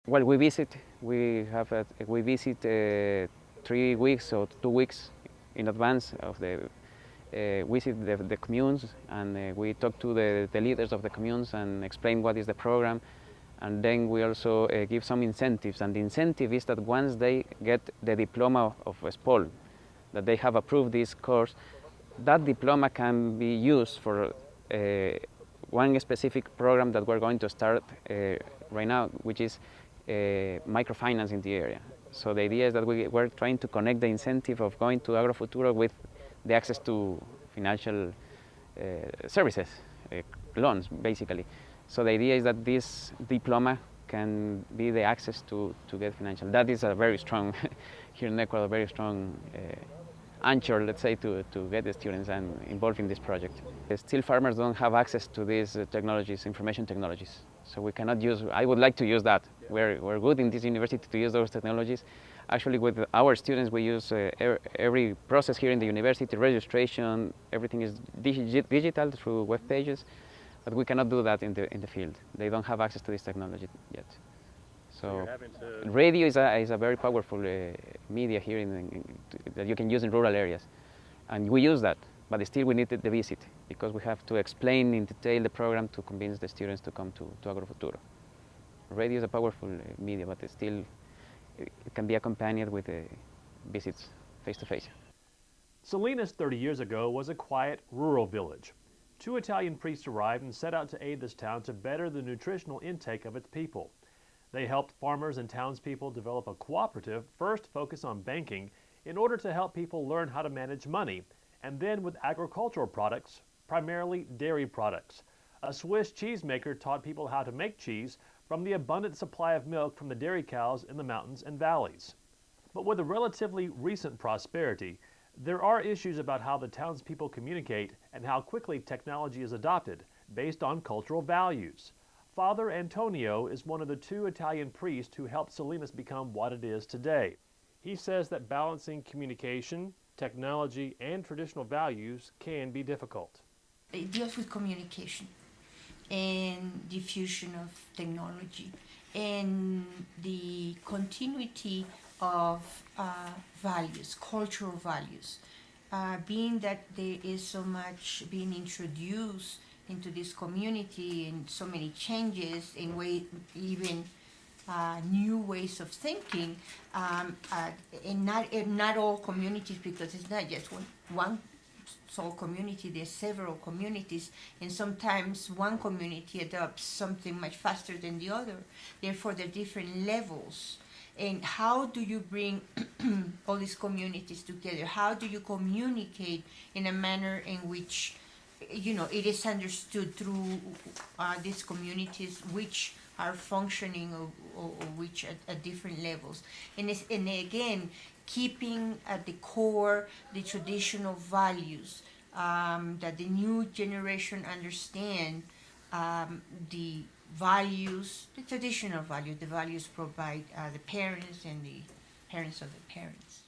Well, we visit 3 weeks or 2 weeks in advance of the visit the communes, and we talk to the leaders of the communes and explain what is the program. And then we also give some incentives, and the incentive is that once they get the diploma of SPOL, that they have approved this course, that diploma can be used for one specific program that we're going to start right now, which is microfinance in the area. So the idea is that we're trying to connect the incentive of going to Agrofuturo with the access to financial services, loans, basically. So the idea is that this diploma can be the access to get financial. That is a very strong, here in Ecuador, very strong anchor, let's say, to get the students and involved in this project. Still, farmers don't have access to these technologies, information technologies. So we cannot use, I would like to use that. We're good in this university to use those technologies. Actually, with our students, we use every process here in the university, registration, everything is digital through web pages, but we cannot do that in the field. They don't have access to this technology yet. So radio is a very powerful media here that you can use in rural areas. And we use that, but still we need the visit, because we have to explain in detail the program to convince the students to come to Agrofuturo. Radio is a powerful media, but still it can be accompanied with visits face-to-face. Salinas 30 years ago was a quiet rural village. 2 Italian priests arrived and set out to aid this town to better the nutritional intake of its people. They helped farmers and townspeople develop a cooperative, first focused on banking, in order to help people learn how to manage money, and then with agricultural products, primarily dairy products. A Swiss cheesemaker taught people how to make cheese from the abundant supply of milk from the dairy cows in the mountains and valleys. But with a relatively recent prosperity, there are issues about how the townspeople communicate and how quickly technology is adopted based on cultural values. Father Antonio is one of the 2 Italian priests who helped Salinas become what it is today. He says that balancing communication, technology, and traditional values can be difficult. It deals with communication and diffusion of technology and the continuity of values, cultural values. Being that there is so much being introduced into this community and so many changes in even new ways of thinking, and not all communities, because it's not just one sole community, there's several communities, and sometimes one community adopts something much faster than the other. Therefore, there are different levels. And how do you bring all these communities together? How do you communicate in a manner in which it is understood through these communities, which are functioning or which at different levels, and again, keeping at the core the traditional values that the new generation understand, the values, the traditional values, the values provided the parents and the parents of the parents.